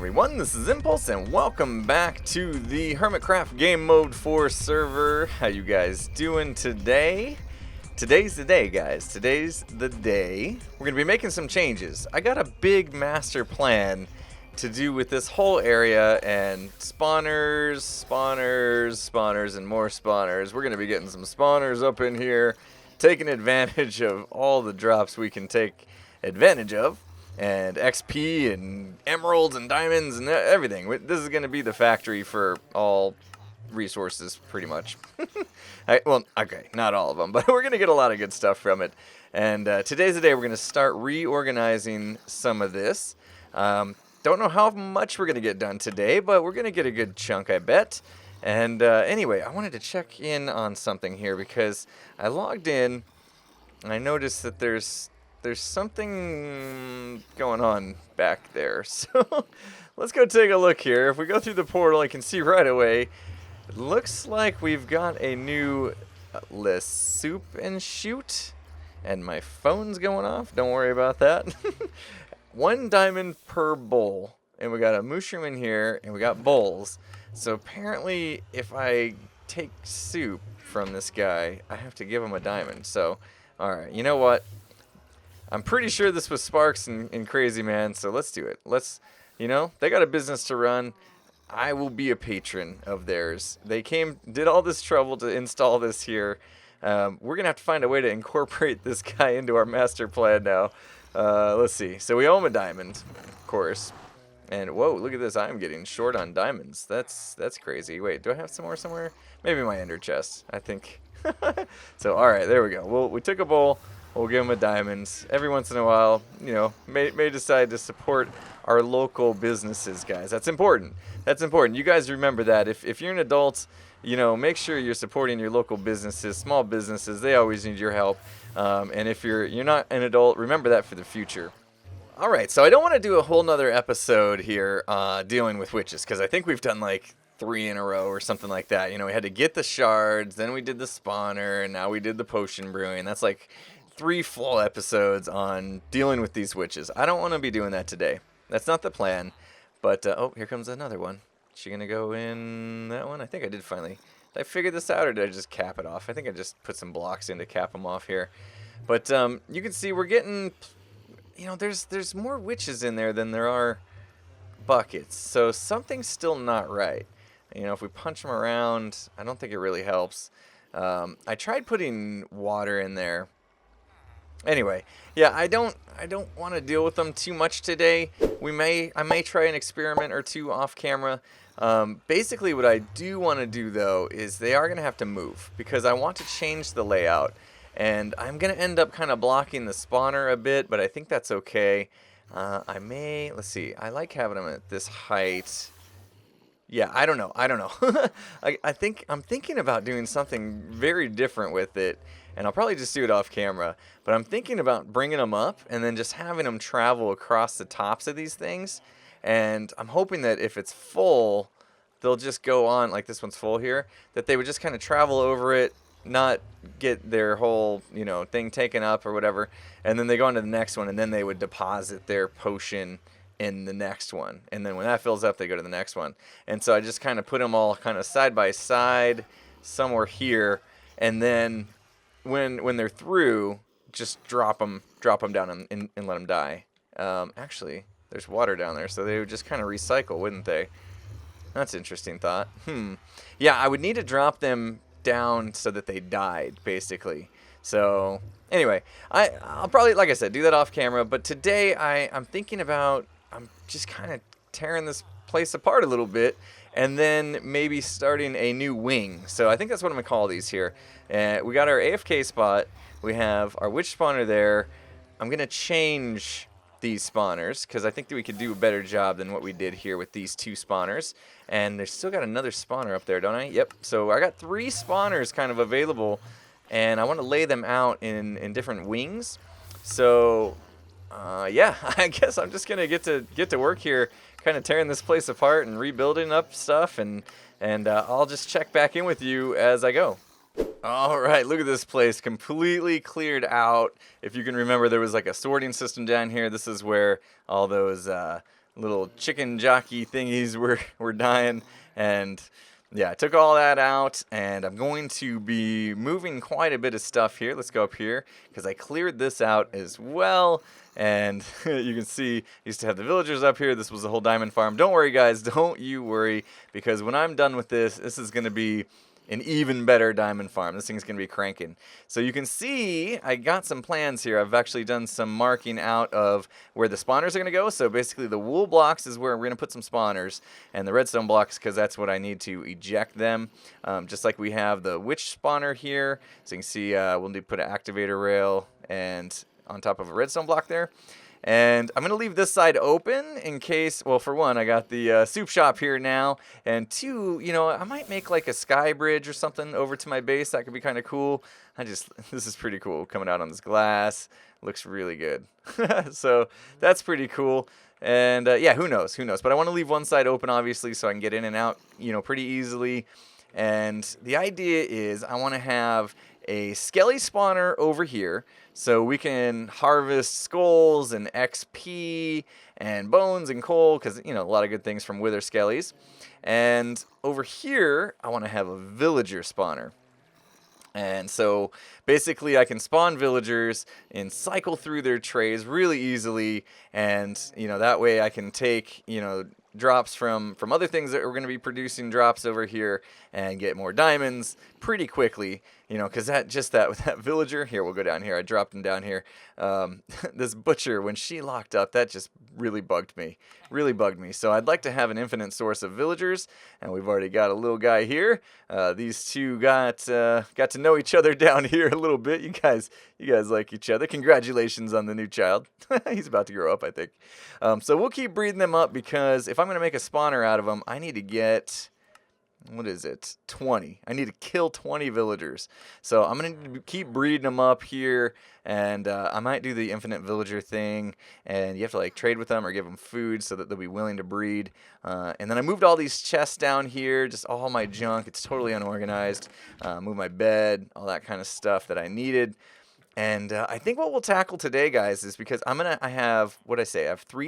everyone, this is Impulse and welcome back to the HermitCraft Game Mode 4 server. How you guys doing today? Today's the day, guys. Today's the day. We're going to be making some changes. I got a big master plan to do with this whole area and spawners, and more spawners. We're going to be getting some spawners up in here, taking advantage of all the drops we can take advantage of. And XP and emeralds and diamonds and everything. This is going to be the factory for all resources, pretty much. Well, okay, not all of them, but we're going to get a lot of good stuff from it. And today's the day we're going to start reorganizing some of this. Don't know how much we're going to get done today, but we're going to get a good chunk, I bet. And anyway, I wanted to check in on something here because I logged in and I noticed that there's something going on back there. So let's go take a look here. If we go through the portal, I can see right away. It looks like we've got a new list soup and shoot. And my phone's going off. Don't worry about that. 1 diamond per bowl. And we got a mushroom in here, and we got bowls. So apparently, if I take soup from this guy, I have to give him a diamond. So, alright, you know what? I'm pretty sure this was Sparks and Crazyman, so let's do it. They got a business to run. I will be a patron of theirs. They did all this trouble to install this here. We're going to have to find a way to incorporate this guy into our master plan now. Let's see. So we owe him a diamond, of course. And whoa, look at this. I'm getting short on diamonds. That's crazy. Wait, do I have some more somewhere? Maybe my ender chest, I think. So, all right, there we go. Well, we took a bowl. We'll give them a diamond. Every once in a while, may decide to support our local businesses, guys. That's important. That's important. You guys remember that. If you're an adult, make sure you're supporting your local businesses, small businesses. They always need your help. And if you're not an adult, remember that for the future. All right, so I don't want to do a whole nother episode here dealing with witches, because I think we've done like 3 in a row or something like that. We had to get the shards, then we did the spawner, and now we did the potion brewing. That's like 3 full episodes on dealing with these witches. I don't want to be doing that today. That's not the plan. But, oh, here comes another one. Is she going to go in that one? I think I did finally. Did I figure this out, or did I just cap it off? I think I just put some blocks in to cap them off here. But you can see we're getting, there's more witches in there than there are buckets. So something's still not right. If we punch them around, I don't think it really helps. I tried putting water in there. Anyway, yeah, I don't want to deal with them too much today. I may try an experiment or 2 off camera. Basically, what I do want to do though is they are going to have to move because I want to change the layout, and I'm going to end up kind of blocking the spawner a bit, but I think that's okay. Let's see. I like having them at this height. Yeah, I don't know. I'm thinking about doing something very different with it. And I'll probably just do it off camera. But I'm thinking about bringing them up and then just having them travel across the tops of these things. And I'm hoping that if it's full, they'll just go on, like this one's full here, that they would just kind of travel over it, not get their whole, thing taken up or whatever. And then they go on to the next one, and then they would deposit their potion in the next one. And then when that fills up, they go to the next one. And so I just kind of put them all kind of side by side somewhere here. And then when they're through, just drop them down and let them die. Actually, there's water down there, so they would just kind of recycle, wouldn't they? That's an interesting thought. Yeah, I would need to drop them down so that they died, basically. So anyway, I'll probably, like I said, do that off camera. But today I'm thinking about, I'm just kind of tearing this place apart a little bit, and then maybe starting a new wing. So I think that's what I'm going to call these here. We got our AFK spot. We have our witch spawner there. I'm going to change these spawners because I think that we could do a better job than what we did here with these 2 spawners. And there's still got another spawner up there, don't I? Yep. So I got 3 spawners kind of available, and I want to lay them out in different wings. So yeah, I guess I'm just going to get to work here, kind of tearing this place apart and rebuilding up stuff, and I'll just check back in with you as I go. All right, look at this place, completely cleared out. If you can remember, there was like a sorting system down here. This is where all those little chicken jockey thingies were dying. And yeah, I took all that out, and I'm going to be moving quite a bit of stuff here. Let's go up here, because I cleared this out as well. And you can see, I used to have the villagers up here. This was the whole diamond farm. Don't worry, guys. Don't you worry, because when I'm done with this, this is going to be an even better diamond farm. This thing's going to be cranking. So you can see I got some plans here. I've actually done some marking out of where the spawners are going to go. So basically the wool blocks is where we're going to put some spawners, and the redstone blocks, because that's what I need to eject them. Just like we have the witch spawner here. So you can see we'll need to put an activator rail and on top of a redstone block there. And I'm going to leave this side open in case, well, for one, I got the soup shop here now. And two, you know, I might make like a sky bridge or something over to my base. That could be kind of cool. This is pretty cool coming out on this glass. Looks really good. So that's pretty cool. And yeah, who knows? But I want to leave one side open, obviously, so I can get in and out, you know, pretty easily. And the idea is I want to have a skelly spawner over here, so we can harvest skulls and XP and bones and coal, because, you know, a lot of good things from wither skellies. And over here, I want to have a villager spawner. And so basically I can spawn villagers and cycle through their trays really easily, and, you know, that way I can take, you know, drops from other things that we're going to be producing drops over here and get more diamonds pretty quickly, you know, because with that villager here, we'll go down here. I dropped him down here. This butcher, when she locked up, that just really bugged me. So I'd like to have an infinite source of villagers, and we've already got a little guy here. These two got to know each other down here a little bit. You guys like each other. Congratulations on the new child. He's about to grow up, I think. So we'll keep breeding them up, because if I'm going to make a spawner out of them, I need to get, what is it, 20. I need to kill 20 villagers. So I'm going to keep breeding them up here, and I might do the infinite villager thing, and you have to like trade with them or give them food so that they'll be willing to breed. And then I moved all these chests down here, just all my junk. It's totally unorganized. Moved my bed, all that kind of stuff that I needed. And I think what we'll tackle today, guys, is because I have 3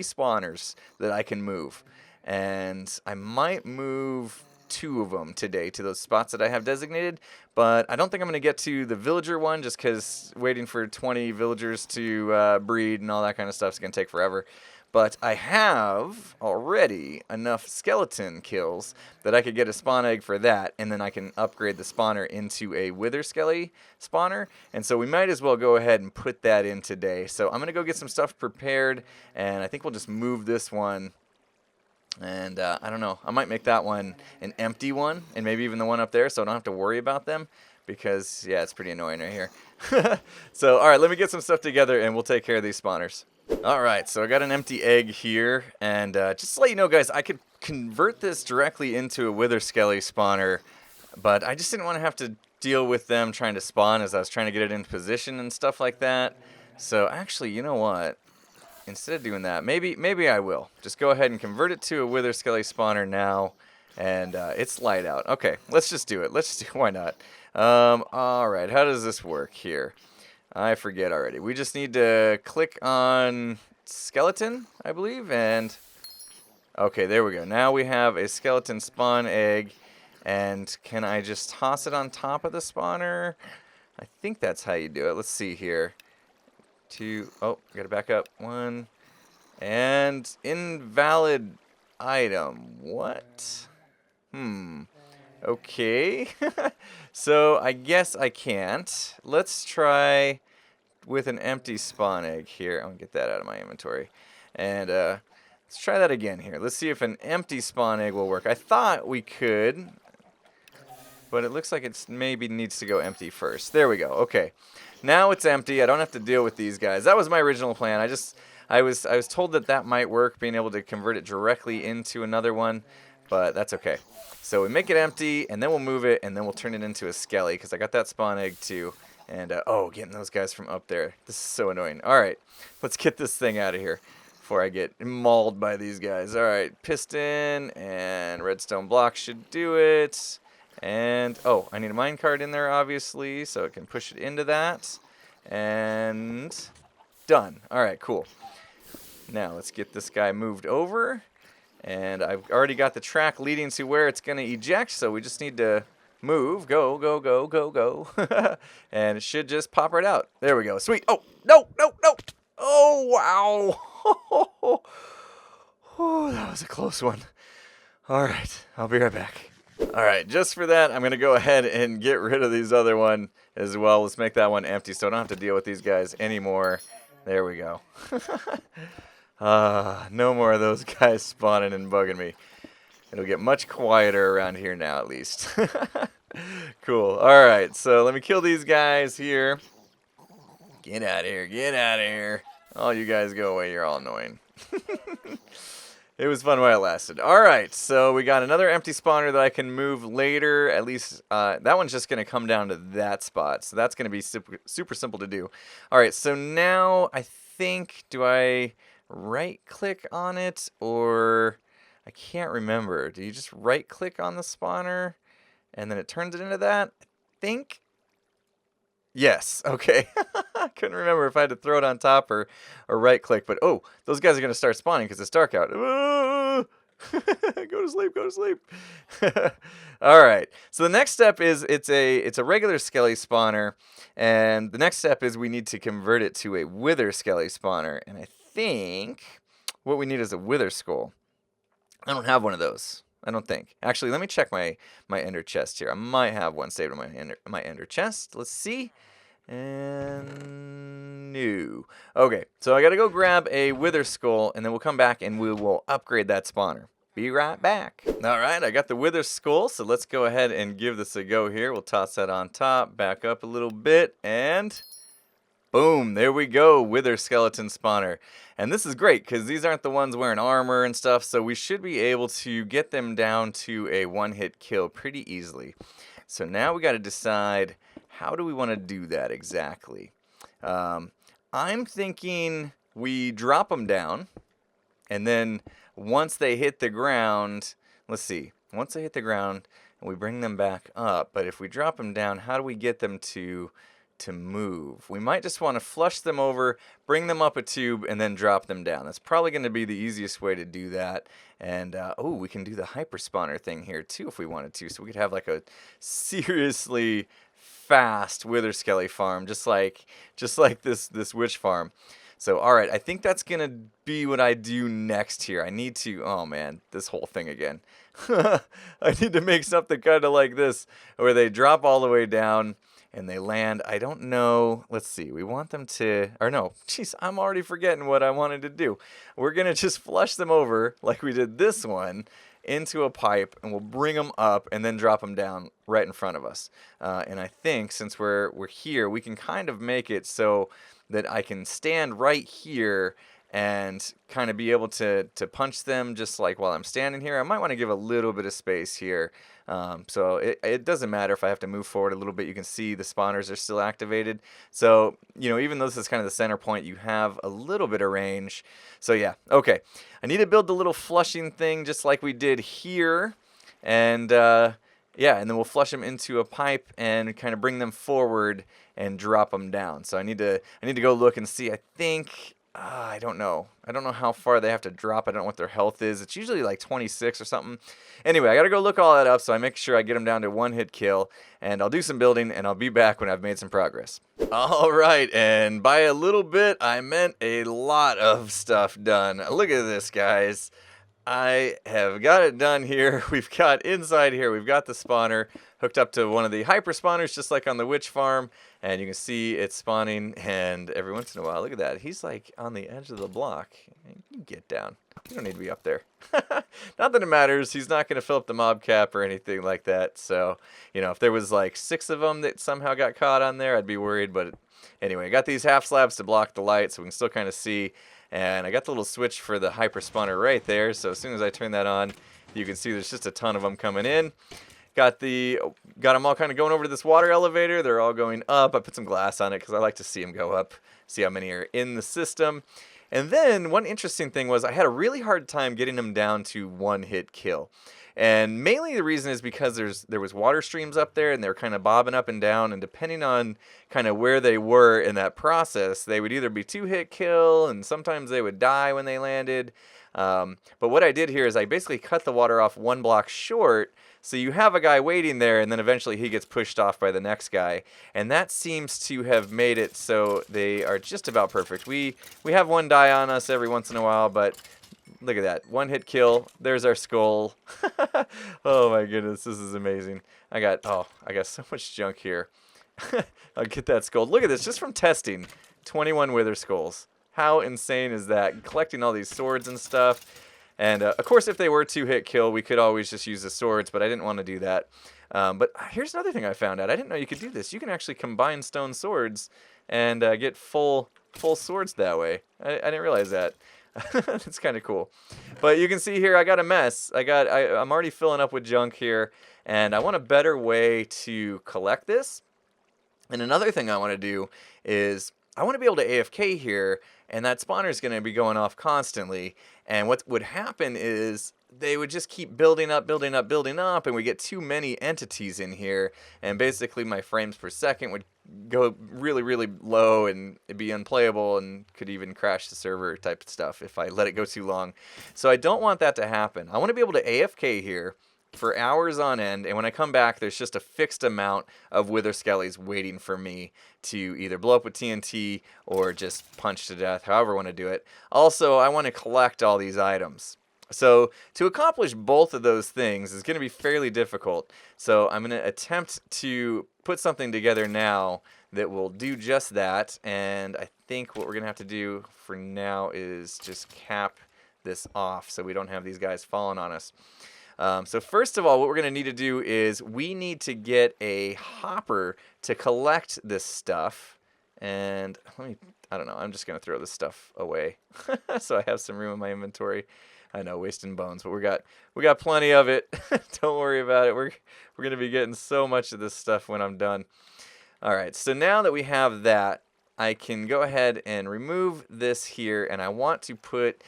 spawners that I can move. And I might move 2 of them today to those spots that I have designated. But I don't think I'm going to get to the villager one, just because waiting for 20 villagers to breed and all that kind of stuff is going to take forever. But I have already enough skeleton kills that I could get a spawn egg for that, and then I can upgrade the spawner into a wither skelly spawner. And so we might as well go ahead and put that in today. So I'm going to go get some stuff prepared, and I think we'll just move this one. And I don't know, I might make that one an empty one, and maybe even the one up there, so I don't have to worry about them. Because, yeah, it's pretty annoying right here. So, alright, let me get some stuff together, and we'll take care of these spawners. Alright, so I got an empty egg here, and just to let you know, guys, I could convert this directly into a wither skelly spawner, but I just didn't want to have to deal with them trying to spawn as I was trying to get it into position and stuff like that. So, actually, you know what? Instead of doing that, maybe I will. Just go ahead and convert it to a wither skelly spawner now, and it's light out. Okay, let's just do it. Why not? Alright, how does this work here? I forget already. We just need to click on skeleton, I believe, and okay, there we go. Now we have a skeleton spawn egg, and can I just toss it on top of the spawner? I think that's how you do it. Let's see here. 2, oh, gotta back up. 1, and invalid item. What? Okay. So I guess I can't. Let's try with an empty spawn egg here. I'm gonna get that out of my inventory. And let's try that again here. Let's see if an empty spawn egg will work. I thought we could, but it looks like it maybe needs to go empty first. There we go. Okay. Now it's empty. I don't have to deal with these guys. That was my original plan. I was told that might work, being able to convert it directly into another one, but that's okay. So we make it empty, and then we'll move it, and then we'll turn it into a skelly, because I got that spawn egg too. And, oh, getting those guys from up there. This is so annoying. All right, let's get this thing out of here before I get mauled by these guys. All right, piston and redstone block should do it. And, oh, I need a minecart in there, obviously, so it can push it into that. And done. All right, cool. Now let's get this guy moved over. And I've already got the track leading to where it's going to eject, so we just need to move. Go, go, go, go, go. And it should just pop right out. There we go. Sweet. Oh, no, no, no. Oh, wow. Oh, that was a close one. All right, I'll be right back. All right, just for that, I'm going to go ahead and get rid of these other one as well. Let's make that one empty so I don't have to deal with these guys anymore. There we go. No more of those guys spawning and bugging me. It'll get much quieter around here now, at least. Cool. All right, so let me kill these guys here. Get out of here. Get out of here. All you guys go away. You're all annoying. It was fun while it lasted. All right, so we got another empty spawner that I can move later. At least that one's just going to come down to that spot. So that's going to be super simple to do. All right, so now I think, do I right-click on it, or I can't remember. Do you just right-click on the spawner, and then it turns it into that? I think. Yes, okay. I couldn't remember if I had to throw it on top or right-click, but oh, those guys are going to start spawning because it's dark out. Go to sleep, go to sleep. All right, so the next step is it's a regular skelly spawner, and the next step is we need to convert it to a wither skelly spawner, and I think what we need is a wither skull. I don't have one of those. I don't think. Actually, let me check my ender chest here. I might have one saved in my ender chest. Let's see. And no. Okay, so I gotta go grab a wither skull, and then we'll come back and we will upgrade that spawner. Be right back. All right, I got the wither skull, so let's go ahead and give this a go here. We'll toss that on top, back up a little bit, and boom, there we go, wither skeleton spawner. And this is great because these aren't the ones wearing armor and stuff, so we should be able to get them down to a one-hit kill pretty easily. So now we got to decide, how do we want to do that exactly? I'm thinking we drop them down, and then once they hit the ground, let's see, once they hit the ground, we bring them back up. But if we drop them down, how do we get them to move? We might just want to flush them over, bring them up a tube, and then drop them down. That's probably going to be the easiest way to do that. And oh, we can do the hyper spawner thing here too if we wanted to. So we could have like a seriously fast wither skelly farm, just like this witch farm. So all right, I think that's gonna be what I do next here. I need to, oh man, this whole thing again. I need to make something kind of like this where they drop all the way down and they land. I don't know. Let's see. We want them to, or no, jeez, I'm already forgetting what I wanted to do. We're going to just flush them over like we did this one into a pipe, and we'll bring them up and then drop them down right in front of us. And I think since we're here, we can kind of make it so that I can stand right here and kind of be able to punch them just like while I'm standing here. I might want to give a little bit of space here. So it doesn't matter if I have to move forward a little bit. You can see the spawners are still activated. So, you know, even though this is kind of the center point, you have a little bit of range. So yeah, okay. I need to build the little flushing thing just like we did here. And yeah, and then we'll flush them into a pipe and kind of bring them forward and drop them down. So I need to go look and see. I think I don't know. I don't know how far they have to drop. I don't know what their health is. It's usually like 26 or something. Anyway, I got to go look all that up so I make sure I get them down to one-hit kill. And I'll do some building, and I'll be back when I've made some progress. All right, and by a little bit, I meant a lot of stuff done. Look at this, guys. I have got it done here. We've got inside here, we've got the spawner hooked up to one of the hyper spawners, just like on the witch farm, and you can see it's spawning, and every once in a while, look at that, he's like on the edge of the block. You can get down. You don't need to be up there. Not that it matters. He's not going to fill up the mob cap or anything like that. So, you know, if there was like 6 of them that somehow got caught on there, I'd be worried. But anyway, I got these half slabs to block the light so we can still kind of see. And I got the little switch for the hyper spawner right there. So as soon as I turn that on, you can see there's just a ton of them coming in. got them all kind of going over to this water elevator. They're all going up. I put some glass on it because I like to see them go up, see how many are in the system. And then one interesting thing was I had a really hard time getting them down to one-hit kill. And mainly the reason is because there was water streams up there, and they were kind of bobbing up and down, and depending on kind of where they were in that process, they would either be two-hit kill, and sometimes they would die when they landed. But what I did here is I basically cut the water off one block short, so you have a guy waiting there, and then eventually he gets pushed off by the next guy. And that seems to have made it so they are just about perfect. We have one die on us every once in a while, but look at that. One hit kill. There's our skull. Oh my goodness, this is amazing. I got so much junk here. I'll get that skull. Look at this, just from testing. 21 wither skulls. How insane is that? Collecting all these swords and stuff. And of course, if they were two-hit kill, we could always just use the swords, but I didn't want to do that. But here's another thing I found out. I didn't know you could do this. You can actually combine stone swords and get full swords that way. I didn't realize that. It's kind of cool. But you can see here, I got a mess. I'm already filling up with junk here, and I want a better way to collect this. And another thing I want to do is I want to be able to AFK here, and that spawner is going to be going off constantly. And what would happen is they would just keep building up, and we get too many entities in here, and basically my frames per second would go really, really low, and it'd be unplayable, and could even crash the server type of stuff if I let it go too long. So I don't want that to happen. I want to be able to AFK here for hours on end, and when I come back, there's just a fixed amount of wither skellies waiting for me to either blow up with TNT or just punch to death, however I want to do it. Also, I want to collect all these items. So to accomplish both of those things is going to be fairly difficult. So I'm going to attempt to put something together now that will do just that, and I think what we're going to have to do for now is just cap this off so we don't have these guys falling on us. So first of all, what we're going to need to do is we need to get a hopper to collect this stuff. And I don't know, I'm just going to throw this stuff away so I have some room in my inventory. I know, wasting bones, but we got plenty of it. Don't worry about it. We're going to be getting so much of this stuff when I'm done. All right, so now that we have that, I can go ahead and remove this here, and I want to put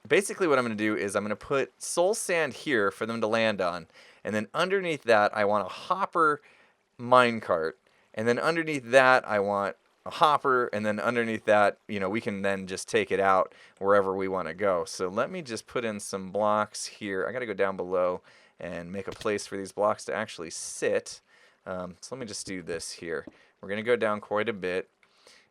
basically what I'm going to do is I'm going to put soul sand here for them to land on, and then underneath that I want a hopper minecart, and then underneath that I want a hopper, and then underneath that, we can then just take it out wherever we want to go. So let me just put in some blocks here. I got to go down below and make a place for these blocks to actually sit. So let me just do this here. We're going to go down quite a bit.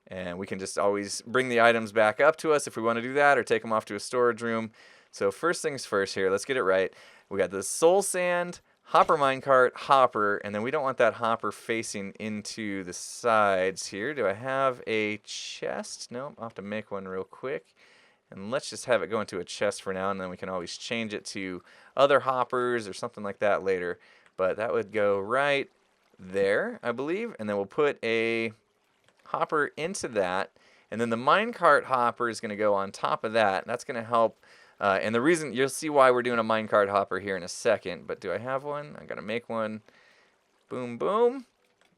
And we can just always bring the items back up to us if we want to do that, or take them off to a storage room. So first things first here, let's get it right. We got the soul sand, hopper minecart, hopper, and then we don't want that hopper facing into the sides here. Do I have a chest? No, I'll have to make one real quick. And let's just have it go into a chest for now, and then we can always change it to other hoppers or something like that later. But that would go right there, I believe. And then we'll put a hopper into that, and then the minecart hopper is going to go on top of that, and that's going to help. And the reason, you'll see why we're doing a minecart hopper here in a second, but do I have one? I got to make one. Boom, boom.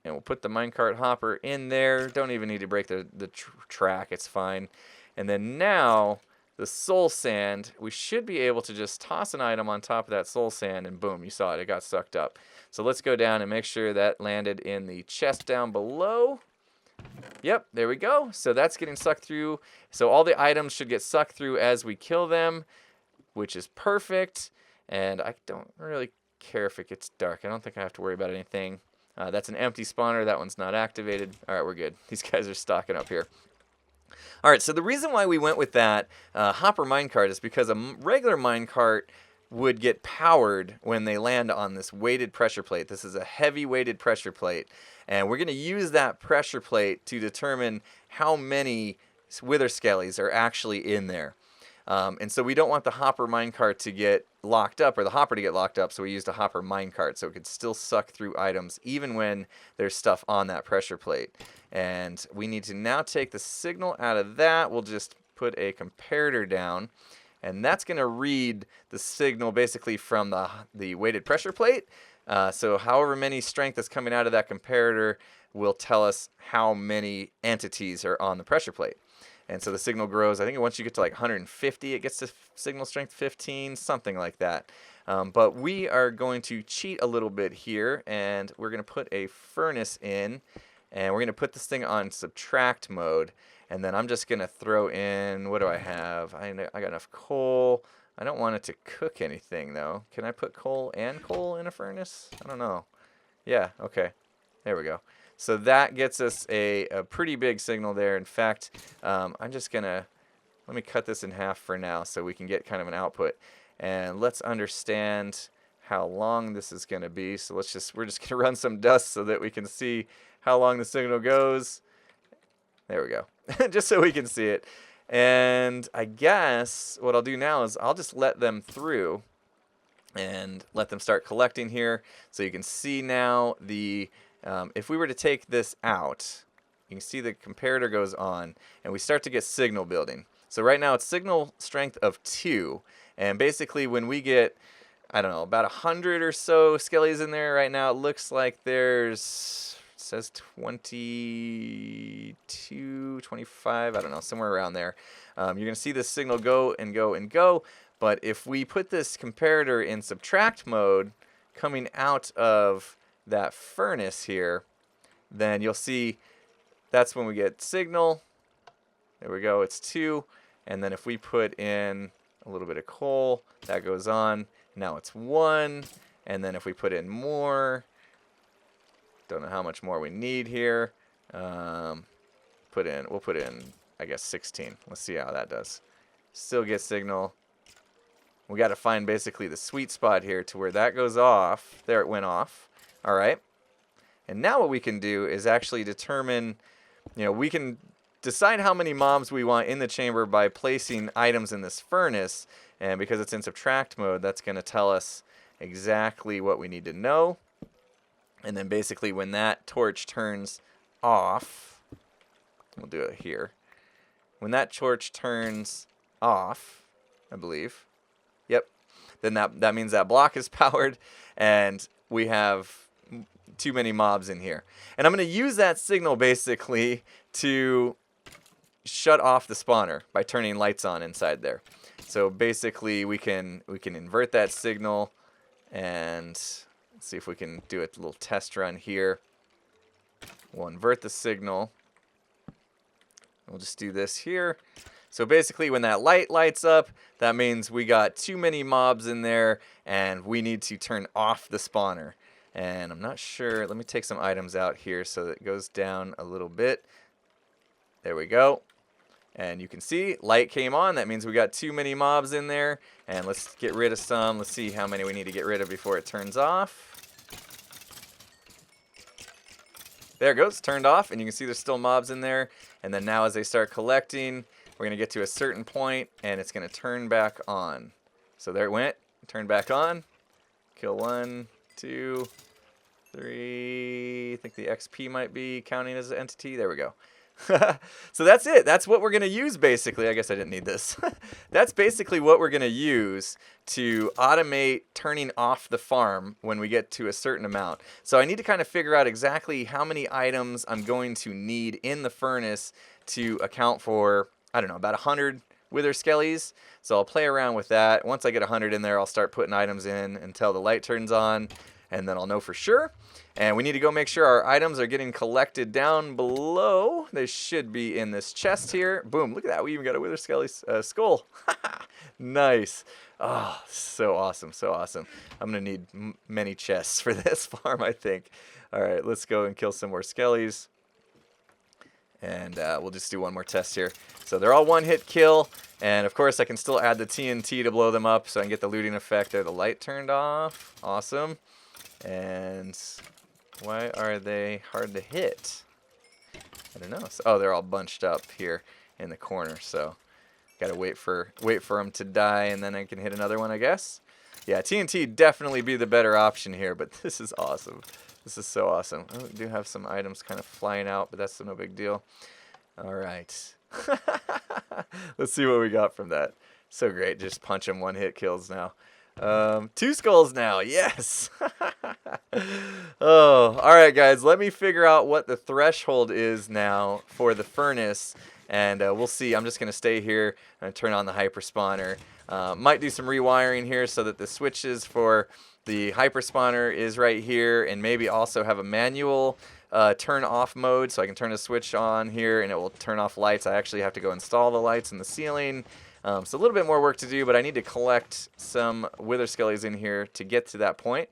And we'll put the minecart hopper in there. Don't even need to break the track, it's fine. And then now, the soul sand, we should be able to just toss an item on top of that soul sand, and boom, you saw it, it got sucked up. So let's go down and make sure that landed in the chest down below. Yep, there we go. So that's getting sucked through. So all the items should get sucked through as we kill them, which is perfect. And I don't really care if it gets dark. I don't think I have to worry about anything. That's an empty spawner. That one's not activated. All right, we're good. These guys are stocking up here. All right, so the reason why we went with that hopper minecart is because a regular minecart would get powered when they land on this weighted pressure plate. This is a heavy weighted pressure plate, and we're going to use that pressure plate to determine how many wither skellies are actually in there. And so we don't want the hopper minecart to get locked up, or the hopper to get locked up, so we used a hopper minecart so it could still suck through items even when there's stuff on that pressure plate. And we need to now take the signal out of that. We'll just put a comparator down, and that's going to read the signal basically from the weighted pressure plate So however many strength is coming out of that comparator will tell us how many entities are on the pressure plate. And so the signal grows. I think once you get to like 150, it gets to signal strength 15, something like that. But we are going to cheat a little bit here, and we're going to put a furnace in, and we're going to put this thing on subtract mode. And then I'm just going to throw in, what do I have? I got enough coal. I don't want it to cook anything, though. Can I put coal and coal in a furnace? I don't know. Yeah, okay. There we go. So that gets us a pretty big signal there. In fact, I'm just going to, let me cut this in half for now so we can get kind of an output. And let's understand how long this is going to be. So we're just going to run some dust so that we can see how long the signal goes. There we go. Just so we can see it. And I guess what I'll do now is I'll just let them through and let them start collecting here. So you can see now the, if we were to take this out, you can see the comparator goes on and we start to get signal building. So right now it's signal strength of 2. And basically when we get, I don't know, about 100 or so skellies in there right now, it looks like there's, it says 22, 25, I don't know, somewhere around there. You're going to see this signal go and go and go. But if we put this comparator in subtract mode coming out of that furnace here, then you'll see that's when we get signal. There we go, it's 2. And then if we put in a little bit of coal, that goes on. Now it's 1. And then if we put in more, don't know how much more we need here. We'll put in, I guess, 16. Let's see how that does. Still get signal. We got to find basically the sweet spot here to where that goes off. There, it went off. All right. And now what we can do is actually determine, we can decide how many mobs we want in the chamber by placing items in this furnace. And because it's in subtract mode, that's going to tell us exactly what we need to know. And then basically when that torch turns off, we'll do it here. When that torch turns off, I believe, yep, then that means that block is powered and we have too many mobs in here. And I'm going to use that signal basically to shut off the spawner by turning lights on inside there. So basically we can invert that signal, and let's see if we can do a little test run here. We'll invert the signal. We'll just do this here. So basically when that light lights up, that means we got too many mobs in there and we need to turn off the spawner. And I'm not sure, let me take some items out here so that it goes down a little bit. There we go. And you can see light came on. That means we got too many mobs in there. And let's get rid of some. Let's see how many we need to get rid of before it turns off. There it goes, turned off. And you can see there's still mobs in there. And then now as they start collecting, we're going to get to a certain point and it's going to turn back on. So there it went, turned back on. Kill 1, 2, 3. I think the XP might be counting as an entity. There we go. So that's it. That's what we're going to use basically. I guess I didn't need this. That's basically what we're going to use to automate turning off the farm when we get to a certain amount. So I need to kind of figure out exactly how many items I'm going to need in the furnace to account for, I don't know, about 100 wither skellies. So I'll play around with that. Once I get 100 in there, I'll start putting items in until the light turns on, and then I'll know for sure. And we need to go make sure our items are getting collected down below. They should be in this chest here. Boom, look at that. We even got a wither skelly skull. Nice. Oh, so awesome, so awesome. I'm going to need many chests for this farm, I think. All right, let's go and kill some more skellies. And we'll just do one more test here. So they're all one-hit kill. And, of course, I can still add the TNT to blow them up so I can get the looting effect there. The light turned off. Awesome. And why are they hard to hit? I don't know. So, oh, they're all bunched up here in the corner. So got to wait for them to die, and then I can hit another one, I guess. Yeah, TNT definitely be the better option here, but this is awesome. This is so awesome. Oh, we do have some items kind of flying out, but that's no big deal. All right. Let's see what we got from that. So great. Just punch them, one-hit kills now. 2 skulls now. Yes. Oh, all right, guys. Let me figure out what the threshold is now for the furnace, and we'll see. I'm just going to stay here and turn on the hyper spawner. Might do some rewiring here so that the switches for the hyper spawner is right here, and maybe also have a manual turn off mode so I can turn a switch on here and it will turn off lights. I actually have to go install the lights in the ceiling. So a little bit more work to do, but I need to collect some wither skellies in here to get to that point.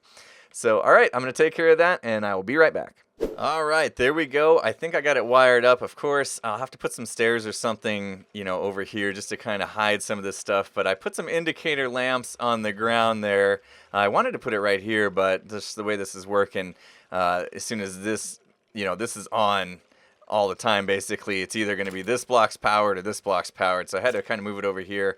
So, all right, I'm going to take care of that, and I will be right back. All right, there we go. I think I got it wired up. Of course, I'll have to put some stairs or something, over here just to kind of hide some of this stuff. But I put some indicator lamps on the ground there. I wanted to put it right here, but just the way this is working, as soon as this, this is on all the time, basically, it's either going to be this block's powered or this block's powered. So I had to kind of move it over here,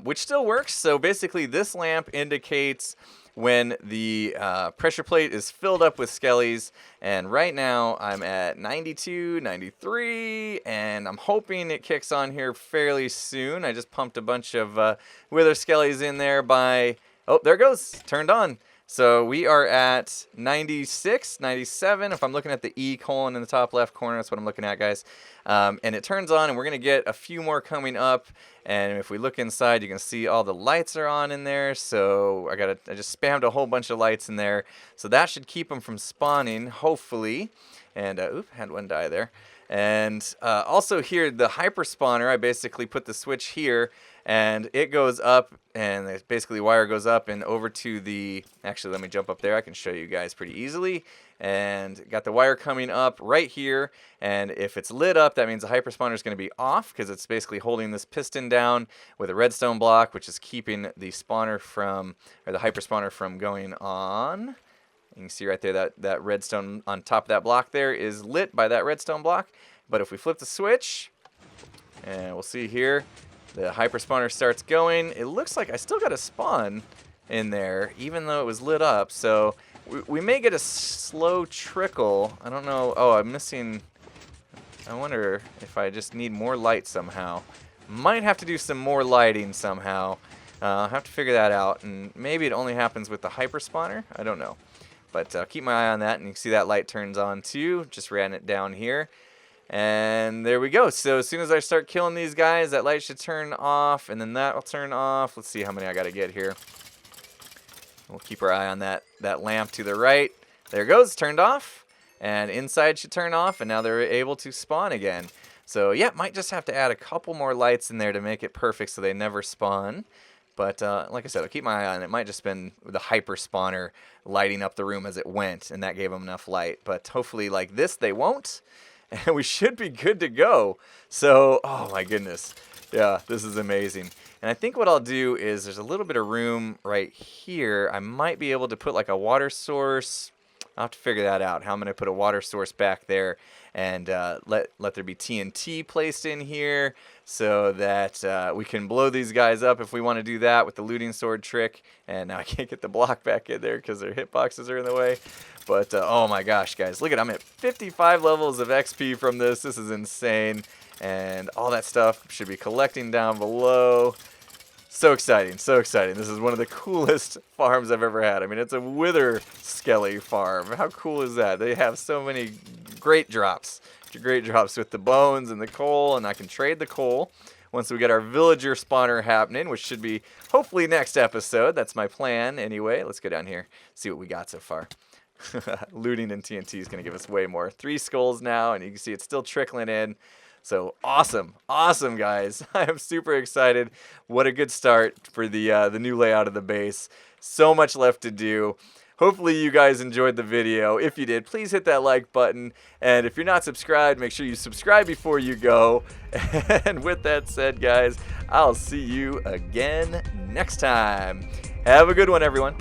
which still works. So basically, this lamp indicates when the pressure plate is filled up with skellies, and right now I'm at 92, 93, and I'm hoping it kicks on here fairly soon. I just pumped a bunch of wither skellies in there by, oh, there it goes, turned on. So we are at 96, 97. If I'm looking at the E colon in the top left corner, that's what I'm looking at, guys. And it turns on, and we're going to get a few more coming up. And if we look inside, you can see all the lights are on in there. So I just spammed a whole bunch of lights in there. So that should keep them from spawning, hopefully. And, oop, had one die there. And also here, the hyper spawner, I basically put the switch here, and it goes up, and basically wire goes up and over to the, actually let me jump up there, I can show you guys pretty easily, and got the wire coming up right here, and if it's lit up, that means the hyper spawner is going to be off, because it's basically holding this piston down with a redstone block, which is keeping the spawner from, or the hyper spawner from going on. You can see right there that redstone on top of that block there is lit by that redstone block. But if we flip the switch, and we'll see here, the hyper spawner starts going. It looks like I still got a spawn in there, even though it was lit up. So we may get a slow trickle. I don't know. Oh, I'm missing. I wonder if I just need more light somehow. Might have to do some more lighting somehow. I'll have to figure that out. And maybe it only happens with the hyper spawner. I don't know. But keep my eye on that, and you can see that light turns on too. Just ran it down here. And there we go. So as soon as I start killing these guys, that light should turn off, and then that will turn off. Let's see how many I got to get here. We'll keep our eye on that lamp to the right. There it goes, turned off. And inside should turn off, and now they're able to spawn again. So yeah, might just have to add a couple more lights in there to make it perfect so they never spawn. But like I said, I'll keep my eye on it. It might just been the hyper spawner lighting up the room as it went, and that gave them enough light. But hopefully like this, they won't. And we should be good to go. So, oh my goodness. Yeah, this is amazing. And I think what I'll do is there's a little bit of room right here. I might be able to put like a water source. I'll have to figure that out, how I'm going to put a water source back there and let there be TNT placed in here so that we can blow these guys up if we want to do that with the looting sword trick. And now I can't get the block back in there because their hitboxes are in the way. But oh my gosh, guys, look at, I'm at 55 levels of XP from this. This is insane. And all that stuff should be collecting down below. So exciting, so exciting. This is one of the coolest farms I've ever had. I mean, it's a wither skelly farm. How cool is that? They have so many great drops. Great drops with the bones and the coal, and I can trade the coal once we get our villager spawner happening, which should be hopefully next episode. That's my plan anyway. Let's go down here, see what we got so far. Looting and TNT is going to give us way more. 3 skulls now, and you can see it's still trickling in. So awesome, awesome, guys. I am super excited. What a good start for the new layout of the base. So much left to do. Hopefully you guys enjoyed the video. If you did, please hit that like button. And if you're not subscribed, make sure you subscribe before you go. And with that said, guys, I'll see you again next time. Have a good one, everyone.